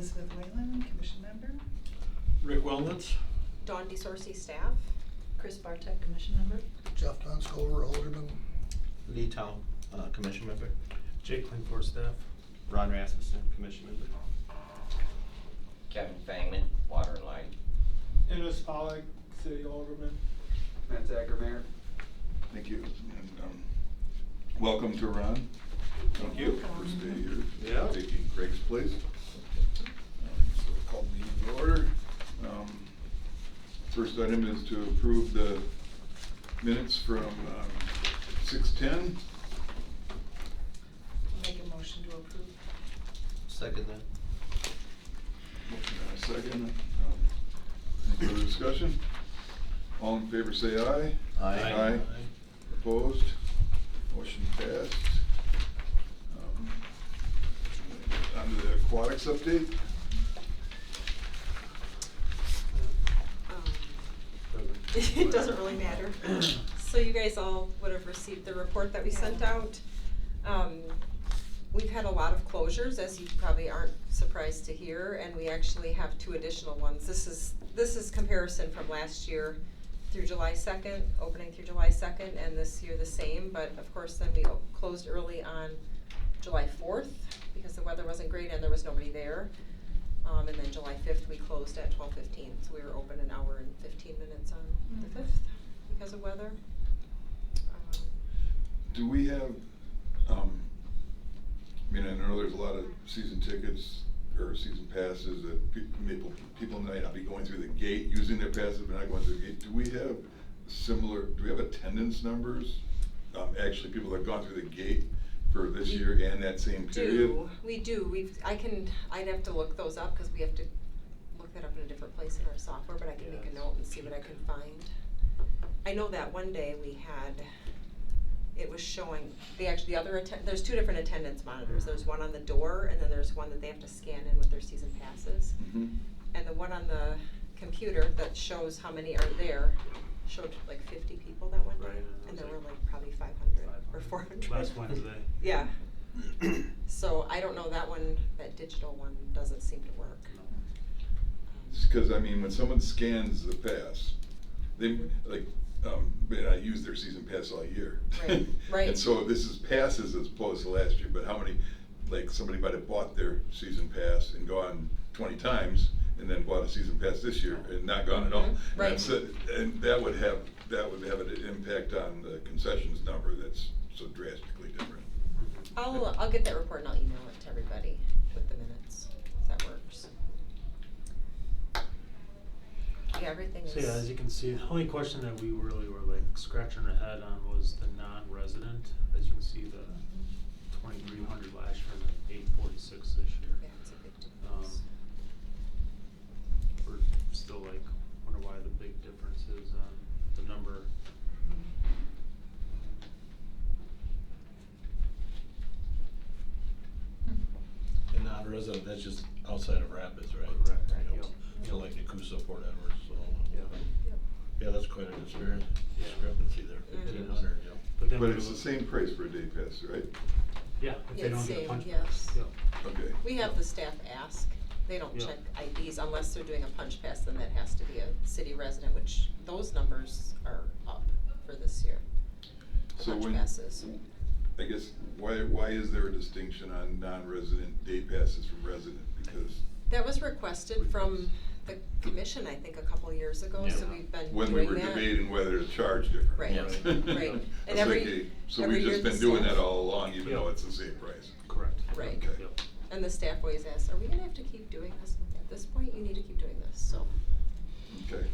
Elizabeth Whalen, Commission Member. Rick Wellnitz. Dawn DeSorcy, staff. Chris Bartek, Commission Member. Jeff Dunscover, Alderman. Lee Town, Commission Member. Jake Klingfors, staff. Ron Rasmussen, Commission Member. Kevin Fangman, Water and Light. Ennis Pollock, City Alderman. Matt Zacher, Mayor. Thank you, and welcome to Ron. Thank you. First day here, Yeah. taking Craig's place. So we'll call the meeting to order. First item is to approve the minutes from 6:10. Make a motion to approve. Second that. Motion and a second. Any further discussion? All in favor say aye. Aye. Opposed? Motion passed. On to the aquatics update. It doesn't really matter. So you guys all would have received the report that we sent out. We've had a lot of closures, as you probably aren't surprised to hear, and we actually have 2 additional ones. This is comparison from last year through July 2nd, opening through July 2nd, and this year the same, but of course then we closed early on July 4th because the weather wasn't great and there was nobody there. And then July 5th we closed at 12:15, so we were open an hour and 15 minutes on the 5th because of weather. Do we have, I mean, I know there's a lot of season tickets or season passes that people might not be going through the gate, using their passes, but not going through the gate. Do we have attendance numbers? Actually, people that have gone through the gate for this year and that same period? We do. I'd have to look those up because we have to look that up in a different place in our software, but I can make a note and see what I can find. I know that one day we had, it was showing, there's 2 different attendance monitors. There's one on the door and then there's one that they have to scan in with their season passes. Mm-hmm. And the one on the computer that shows how many are there showed like 50 people that one day. Right, And there like were like probably 500 or 400. Last Wednesday. Yeah. So I don't know, that digital one doesn't seem to work. Because, I mean, when someone scans the pass, they, like, may not use their season pass all year. Right, right. And so this is passes as opposed to last year, but how many, like, somebody might have bought their season pass and gone 20 times and then bought a season pass this year and not gone at all. Right. That's it. And that would have an impact on the concessions number that's so drastically different. I'll get that report and I'll email it to everybody with the minutes, if that works. Yeah, everything is. So yeah, as you can see, the only question that we really were like scratching our head on was the non-resident. As you can see, the 2,300 last year and the 846 this year. Yeah, it's a big difference. We're still like, wonder why the big difference is on the number. And non-resident, that's just outside of Rapids, right? Correct. You know, Yep. you know, like Nakusa, Port Edwards, so. Yep. Yeah, that's quite a disparity, Yeah. discrepancy there, Mhm. 1,500, yeah. But then But we it's the look- same price for a day pass, right? Yeah, if Yeah, they don't it's get a same, punch yes. pass. Yep. Okay. We have the staff ask. They don't Yeah. check IDs unless they're doing a punch pass, then that has to be a city resident, which those numbers are up for this year. The So punch when, passes. I guess, why is there a distinction on non-resident day passes from resident? Because That was requested from the commission, I think, a couple of years ago, so Yeah. we've been when doing we were that. debating whether to charge different. Right, Yes. right. It's And like, every so every we've year just the been doing staff- that all along, even Yeah. though it's the same price. Correct. Right. Okay. Yep. And the staff always asks, are we gonna have to keep doing this? At this point, you need to keep doing this, so. Okay.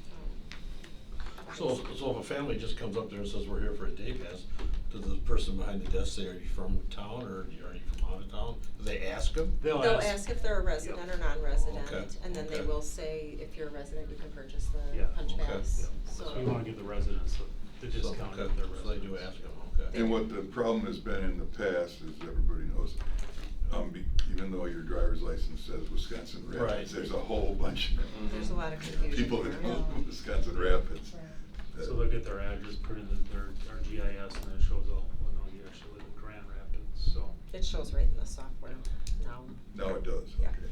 So if a family just comes up there and says, we're here for a day pass, does the person behind the desk say, are you from town or are you from out of town? Do they ask them? They'll ask if they're a resident Yep. or non-resident, Okay, and then they okay. will say, if you're a resident, you can purchase the Yeah, punch okay. pass, Yep. so. So we wanna give the residents the discount Okay, if they're so they do residents. ask them, okay. And what the problem has been in the past, as everybody knows, even though your driver's license says Wisconsin Rapids, Right. there's a whole bunch There's a lot of of confusion people that there. live in Wisconsin Rapids. that- So they'll get their address, put in our GIS, and it shows, oh, well, no, you actually live in Grand Rapids, so. It shows right in the software now. Now it does, Yeah. okay.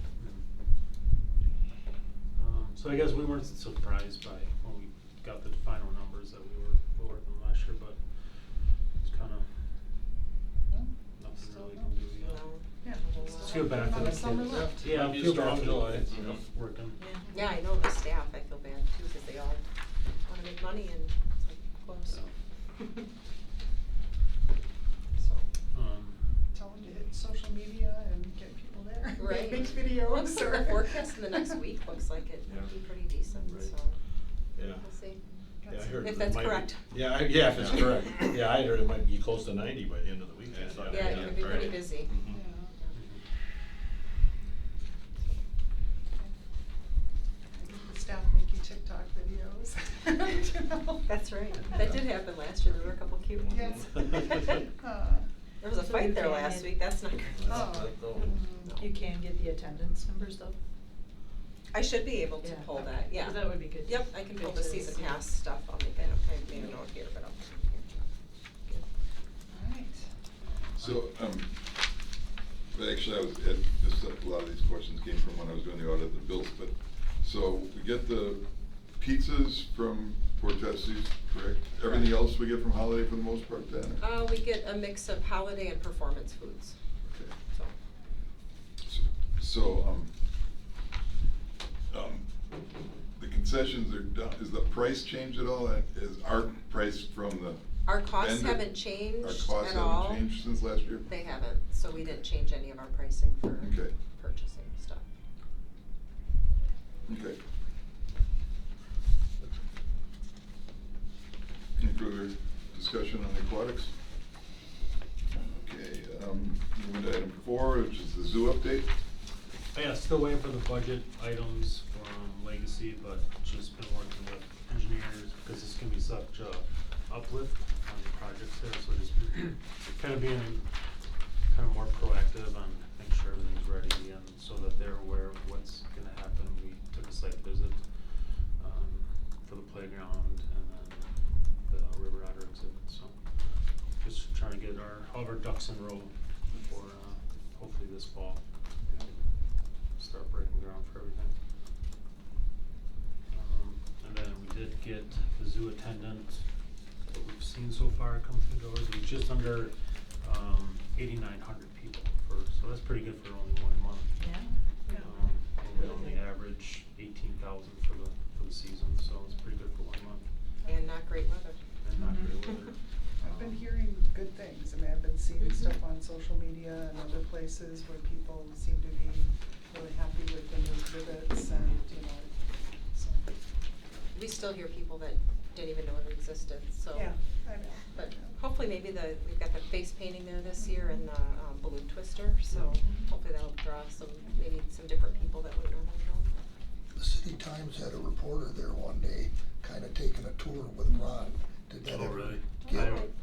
So I guess we weren't surprised by when we got the final numbers that we were lower than last year, but it's kinda nothing Still really no. can do yet. No. Yeah. Let's feel bad for the Another kids. summer left. Yeah, Might be a feel bad strong for the July, kids, you know. working. Yeah, I know the staff, I feel bad too, cause they all wanna make money and it's like close. So. Tell them to hit social media and get people there. Right. Make videos Looks like or. the forecast in the next week looks like it might be pretty decent, Right. so Yeah. we'll see. Yeah, I heard If it that's might be- correct. Yeah, yeah, if it's correct. Yeah, I heard it might be close to 90 by the end of the week. I thought. Yeah, it could be pretty Right. busy. Mhm. Yeah. The staff make you TikTok videos. You know? That's right. That did happen last year. There were a couple cute ones. Yeah. There was a So fight you there can last hit- week. That's not good. Oh. No. You can get the attendance numbers though? I should be able to Yeah, pull okay. that, yeah. 'Cause that would be good. Yep, I can pull Good the to season see. pass stuff. I'll make it, I made a note here, but I'll. Alright. So, actually, I was, a lot of these questions came from when I was doing the audit of the bills, but, so we get the pizzas from Portesi's, correct? Everything else we get from Holiday for the most part then? We get a mix of holiday and performance foods, Okay. so. So, the concessions are done, is the price changed at all? Is our price from the Our costs vendor- haven't changed Our costs at all. haven't changed since last year? They haven't, so we didn't change any of our pricing for Okay. purchasing stuff. Okay. Any further discussion on the aquatics? Okay, moving to item 4, which is the zoo update. Yeah, still waiting for the budget items from Legacy, but just been working with engineers because it's gonna be such a uplift on the projects there, so just kind of being kind of more proactive on making sure everything's ready and so that they're aware of what's gonna happen. We took a site visit, for the playground and then the River Otter exhibit, so just trying to get all of our ducks in a row before, hopefully this fall. Start breaking ground for everything. And then we did get the zoo attendant, what we've seen so far come through doors, it was just under 8,900 people so that's pretty good for only 1 month. Yeah, yeah. And we only average 18,000 for the season, so it's pretty good for 1 month. And not great weather. And not Mhm. great weather. I've been hearing good things. I mean, I've been seeing Mhm. stuff on social media and other places where people seem to be really happy with the new exhibits and, you know, so. We still hear people that didn't even know it existed, so. Yeah, I know. But hopefully maybe we've got the face painting there this year and the balloon twister, so Mhm. hopefully that'll draw maybe some different people that would normally go. The City Times had a reporter there one day, kinda taking a tour with Ron. Did that Oh, ever really? get- I don't-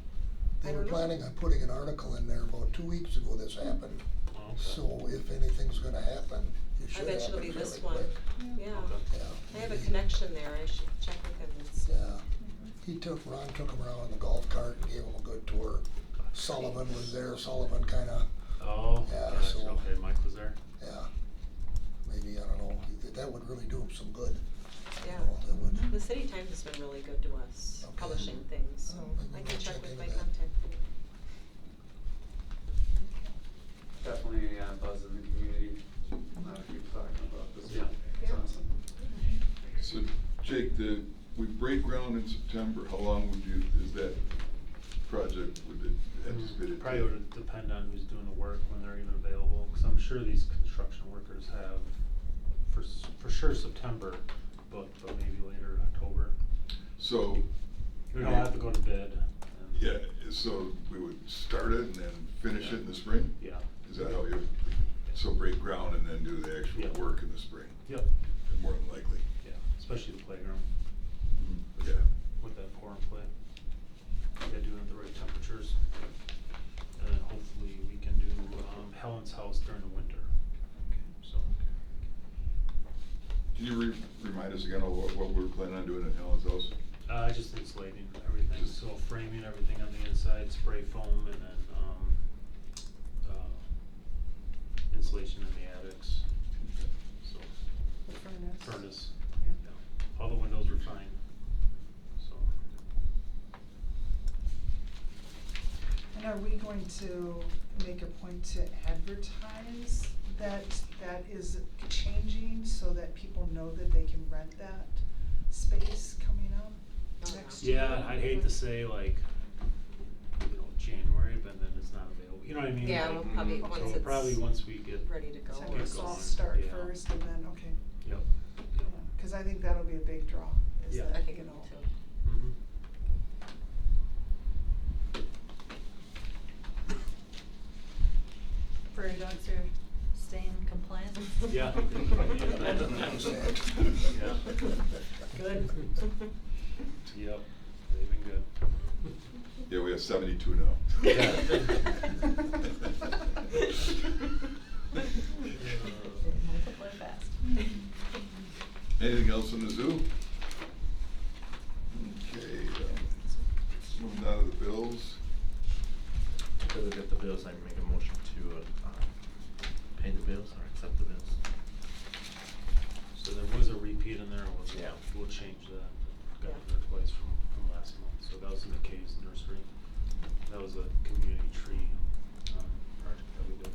They I were don't know. planning on putting an article in there about 2 weeks ago this happened. Oh, okay. So if anything's gonna happen, it I should bet it'll happen be this fairly one, quick. yeah. Okay. Yeah. I have a connection there, I should check with him and see. Yeah, Ron took him around on the golf cart and gave him a good tour. Sullivan was there, Sullivan kinda, Oh, Yeah, gotcha. so- Okay, Mike was there. yeah, maybe, I don't know, that would really do him some good. Yeah. You know, that would. The City Times has been really good to us, Okay. publishing things, so Maybe I we'll can check check with into my that. contact. Definitely buzz in the community. A lot of people talking about this. Yeah. It's Yeah. awesome. So, Jake, we break ground in September, how long is that project, would it anticipate it? Probably would depend on who's doing the work, when they're even available, cause I'm sure these construction workers have, for sure September, but maybe later October. So. We don't have to go to bid. and- Yeah, so we would start it and then finish it in the spring? Yeah. Is that how so break ground and then do the actual Yeah. work in the spring? Yep, More than likely. yeah, especially the playground, Yeah. with that pour and play. Gotta do it at the right temperatures. And then hopefully we can do, Helen's house during the winter, so. Can you remind us again of what we're planning on doing at Helen's house? Just insulating everything, Just- so framing everything on the inside, spray foam, and then, insulation in the attics, so, The furnace. furnace. Yeah. are we going to make a point to advertise that that is changing so that people know that they can rent that space coming up next year? Yeah, I'd hate to say like, you know, January, but then it's not available, you know what I mean? Yeah, Like, we'll probably, So once so probably it's once we get. ready to go. Send get a it's- soft going, start yeah. first and then, okay. Yep, Yeah, yep. 'cause I think that'll be a big draw, is Yeah. that, I think you it will know. too. Mhm. Prairie dogs are staying compliant? Yeah. Yeah. Good. Yep, they've been good. Yeah, we have 72 now. Yeah. Multiply fast. Anything else in the zoo? Okay, moving on to the bills. After we get the bills, I make a motion to pay the bills or accept the bills. So there was a repeat in there, Yeah. we'll change that. Got Yeah. it there twice from last month, so that was in the Caves Nursery. That was a community tree, project that we did.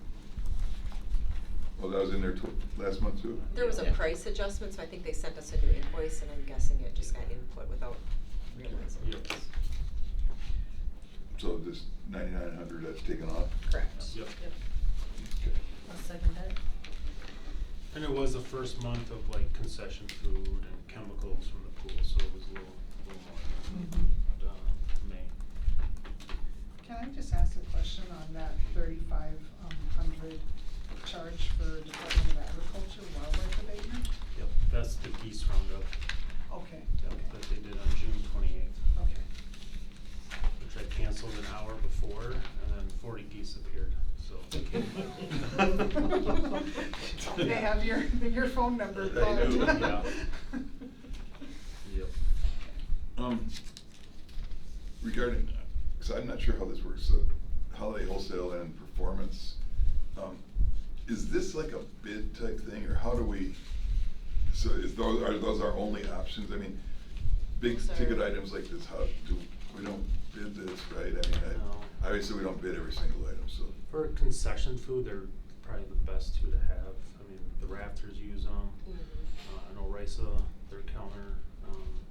Oh, that was in there last month too? There was a Yeah. price adjustment, so I think they sent us a new invoice, and I'm guessing it just got input without realizing. Yep. So this 9,900, that's taken off? Correct. Yep. Yep. Okay. I'll second that. And it was the first month of like concession food and chemicals from the pool, so it was a little more than, May. Can I just ask a question on that 3,500 charge for Department of Agriculture wildlife abatement? Yep, that's the geese roundup, Okay, yep, okay, that they did on June 28th, okay. which I canceled an hour before, and then 40 geese appeared, so. They have your phone number. They plugged. do. Yeah. Yep. Regarding, because I'm not sure how this works, so holiday wholesale and performance, is this like a bid type thing, or how do we, so are those our only options? I mean, big Those are- ticket items like this, we don't bid this, right? I mean, No. obviously we don't bid every single item, so. For concession food, they're probably the best two to have. I mean, the Rafters use them. I know Risa, their counter,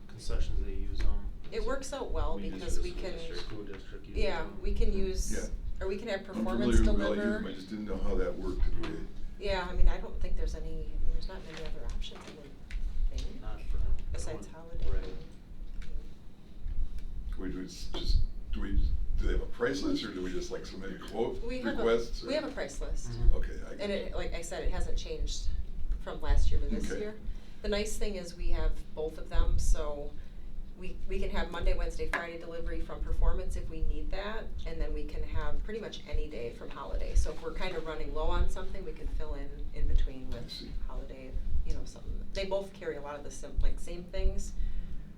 concessions, they use them. It works out well We use because it we as a can, School district uses yeah, them. we can use, Yeah. or we can have I'm performance familiar with all deliver. of them, I just didn't know how that worked. If we- Yeah, I mean, I don't think there's there's not many other options, I would think, Not for. besides everyone. holiday. Right. Do they have a price list, or do we just like submit a quote We have requests? we have a price list. Mhm. Okay. And it, like I said, it hasn't changed from last year to this Okay. year. The nice thing is we have both of them, so we can have Monday, Wednesday, Friday delivery from performance if we need that, and then we can have pretty much any day from holiday. So if we're kind of running low on something, we can fill in between with I see. holiday, you know, something. They both carry a lot of the same things.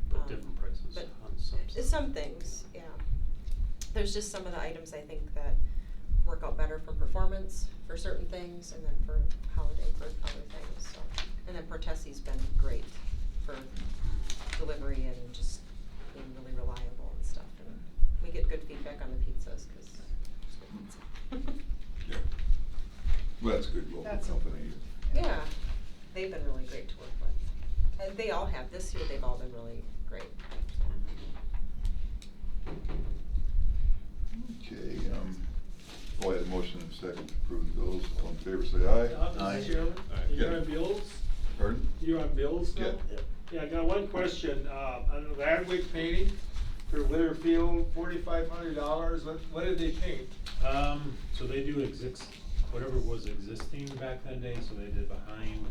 But different prices but on some stuff. Some things, yeah. There's just some of the items I think that work out better from performance for certain things, and then for holiday for other things, so. And then Portesi's been great for delivery and just being really reliable and stuff, and we get good feedback on the pizzas, 'cause it's good pizza. Yeah. Well, that's a good local That's a- company. Yeah, they've been really great to work with. And they all have, this year they've all been really great. Okay, I had a motion and a second to approve the bills. All in favor, say aye. Mr. Chairman, Aye. you're Yeah. on bills? Pardon? You're on bills now? Yeah. Yeah, I got one question, on the Radwick painting for Winterfield, $4,500, what did they paint? So they do whatever was existing back that day, so they did behind,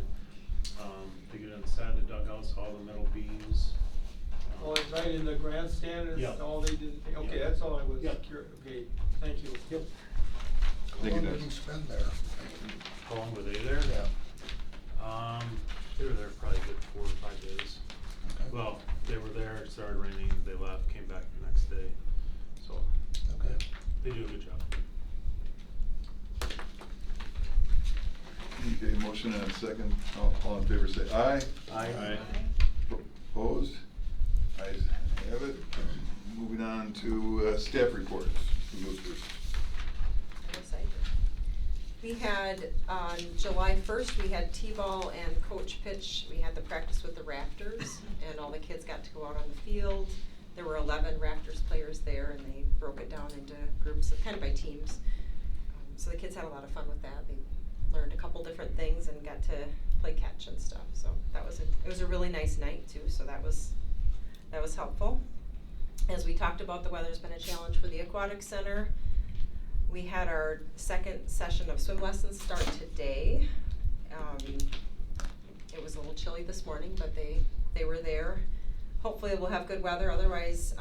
they did on the side of the dugouts, all the metal beams. Oh, it's right in the grandstand, is Yeah. all they did, okay, Yeah. that's all I was Yeah. curious, okay, thank you. Yep. Thank you, How long did Dennis. you spend there? How long were they there? Yeah. They were there probably a good 4 or 5 days. Okay. Well, they were there, it started raining, they left, came back the next day, so Okay. they do a good job. Okay, motion and a second. All in favor, say aye. Aye. Opposed? Ayes have it. Moving on to staff reports. Who goes first? We had, on July 1st, we had T-ball and coach pitch. We had the practice with the Raptors, and all the kids got to go out on the field. There were 11 Raptors players there, and they broke it down into groups, kind of by teams. So the kids had a lot of fun with that. They learned a couple different things and got to play catch and stuff. So that was it was a really nice night too. So that was helpful. As we talked about, the weather's been a challenge for the Aquatic Center. We had our second session of swim lessons start today. It was a little chilly this morning, but they were there. Hopefully we'll have good weather. Otherwise,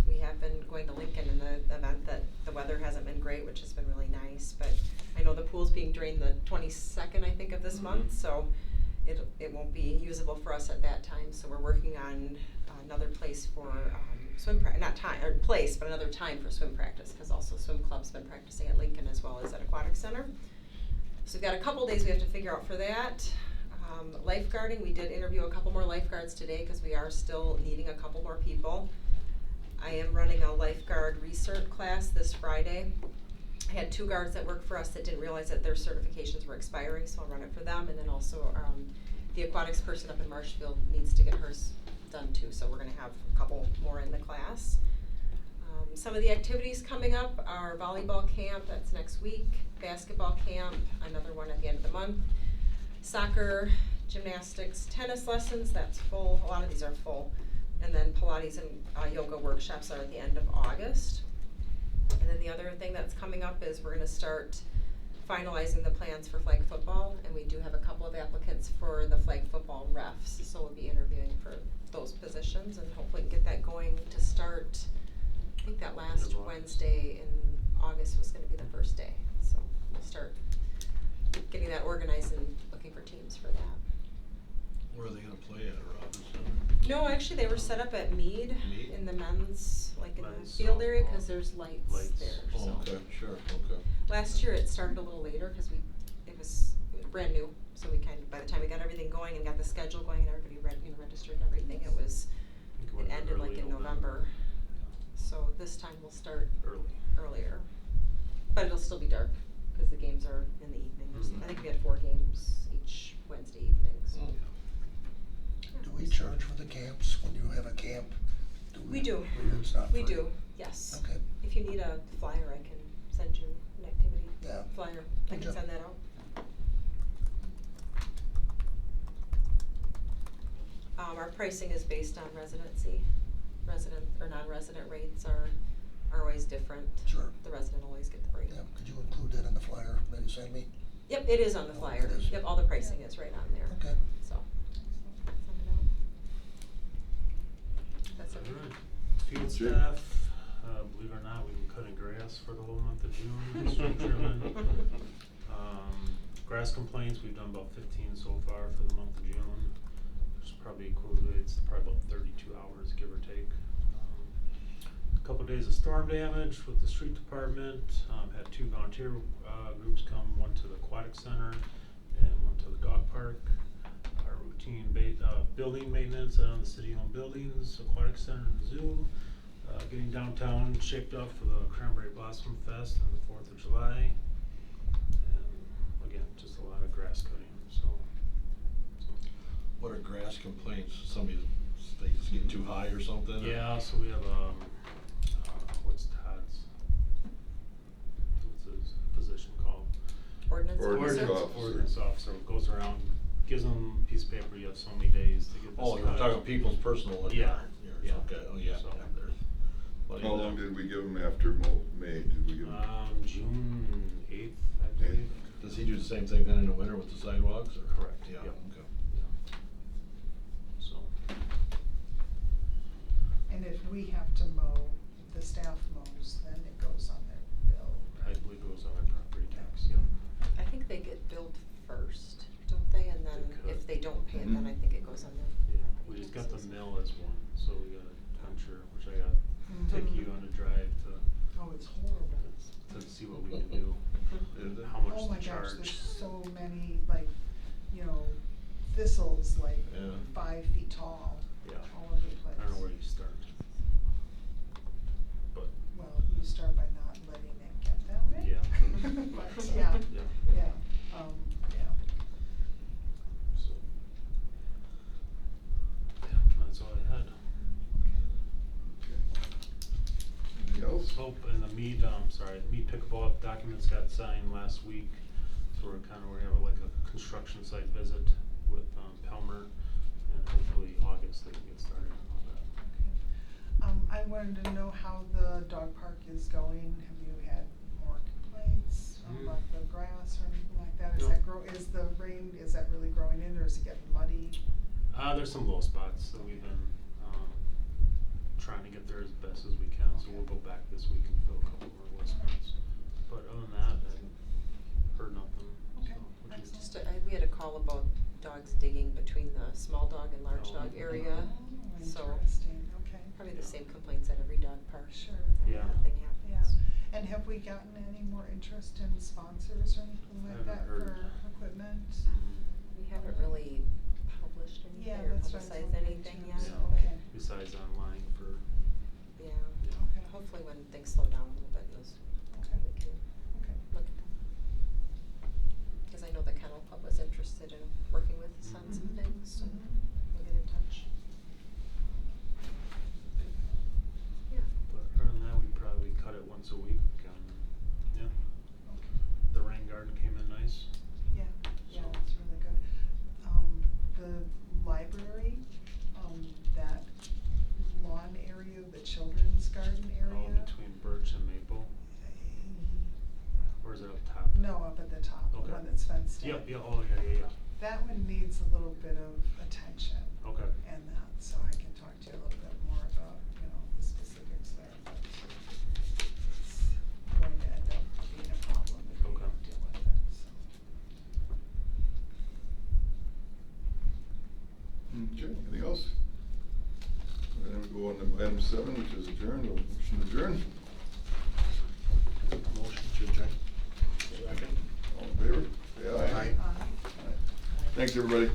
we have been going to Lincoln in the event that the weather hasn't been great, which has been really nice. But I know the pool's being drained the 22nd, I think, of this month, so it won't be usable for us at that time. So we're working on another place for another time for swim practice, because also swim club's been practicing at Lincoln as well as at Aquatic Center. So we've got a couple days we have to figure out for that. Lifeguarding, we did interview a couple more lifeguards today because we are still needing a couple more people. I am running a lifeguard recert class this Friday. I had 2 guards that work for us that didn't realize that their certifications were expiring, so I'll run it for them. And then also the aquatics person up in Marshfield needs to get hers done too, so we're going to have a couple more in the class. Some of the activities coming up are volleyball camp, that's next week, basketball camp, another one at the end of the month, soccer, gymnastics, tennis lessons, that's full, a lot of these are full, and then Pilates and yoga workshops are at the end of August. And then the other thing that's coming up is we're going to start finalizing the plans for flag football, and we do have a couple of applicants for the flag football refs, so we'll be interviewing for those positions and hopefully get that going to start. I think that last Wednesday in August was going to be the first day, so we'll start getting that organized and looking for teams for that. Where are they gonna play at, Robinson Center? No, actually they were set up at Mead Mead? in the men's, like in Men's the field area, softball. because there's lights there. Oh, So. okay, sure, okay. Last year it started a little later because it was brand new, so we by the time we got everything going and got the schedule going and everybody registered and everything, it ended like in November. So this time we'll start earlier, but it'll still be dark because the games are in the evening. I think we had 4 games each Wednesday evening. So. Do we charge for the camps when you have a camp? We do. It's not We free? do, yes. Okay. If you need a flyer, I can send you an activity flyer. I Good can job. send that out. Our pricing is based on residency. Resident or non-resident rates are always different. Sure. The resident will always get the rate. Yeah, could you include that in the flyer that you send me? Yep, it is on the Oh, flyer. it is. Yep, all the pricing is right on there. Okay. So, send it out. That's it. Alright, field Sure. staff, believe it or not, we've been cutting grass for the whole month of June, string trimming. Grass complaints, we've done about 15 so far for the month of June. Which probably equates to probably about 32 hours, give or take. A couple days of storm damage with the street department. Had 2 volunteer groups come, one to the aquatic center and one to the dog park. Our routine building maintenance on the city-owned buildings, aquatic center and zoo. Getting downtown shaped up for the Cranberry Blossom Fest on the 4th of July. And again, just a lot of grass cutting, so. What are grass complaints? Somebody, they just get too high or something? or- Yeah, so we have, what's Todd's? What's his position called? Ordinance Ordinance officer. officer. Ordinance officer goes around, gives them a piece of paper, you have so many days to get this Oh, you're cut. talking people's personal. Yeah, yours, yeah. Okay, oh, yeah. So- yeah, there's plenty How of long them. did we give them after May? Did we give them? June 8th, I believe. Does he do the same thing then in the winter with the sidewalks, or? Correct, Yeah, yep. okay. Yeah. So, And if we have to mow, the staff mows, then it goes on their bill, I right? believe it was on our property tax, yeah. I think they get billed first, don't they? And then They could. if they don't pay it, then I think it goes on their. Yeah, we just got the mill as one, so we got a puncher, which I got take you on a drive Oh, it's horrible. to see what we can do, Is it? how much Oh my to gosh, charge. there's so many, like, thistles, like Yeah. 5 feet tall, Yeah. all over the place. I don't know where you start. But, Well, you start by not letting it get that way. Yeah. But, yeah. yeah. Mead pickleball documents got signed last week, so we have like a construction site visit with, Pelmer, and hopefully August they can get started on all that. I wanted to know how the dog park is going. Have you had more complaints about the grass or anything like that? Is No. is the rain, is that really growing in, or is it getting muddy? There's some low spots that we've been, trying to get there as best as we can, so we'll go back this week and fill a couple more low spots. But other than that, I heard nothing, Okay, so. which is- excellent. We had a call about dogs digging between the small dog and large Oh. dog area, Oh, so interesting, okay. probably the same complaints at every dog park. Sure. Yeah. Nothing Yeah, happens. and have we gotten any more interest in sponsors or anything like Haven't that heard. for equipment? Mhm. We haven't really published Yeah, anything or that's what I was publicized wondering anything too, yet, so, but, okay. Besides online for, yeah. yeah. Okay. Hopefully when things slow down a little bit, Okay. we can Okay. look at that. Cause I know the Kennel Club was interested in working with us on some Mhm. things, so Mhm. we'll get in touch. Yeah. But other than that, we probably cut it once a week, yeah. Okay. The rain garden came in nice. Yeah, yeah, So- that's really good. The library, that lawn area, the children's garden area. Oh, between Birch and Maple, or is it up top? No, up at the top, the Okay. one that's fenced in. Yep, yeah, oh, yeah. That one needs a little bit of attention. Okay. And that, so I can talk to you a little bit more about, the specifics there, but it's going to end up being a problem if we Okay. don't deal with it, so. Okay, anything else? And then we go on to item 7, which is adjourn, motion to adjourn. Motion to adjourn. Second. All in favor? Say aye. Aye. Aye. Thanks, everybody.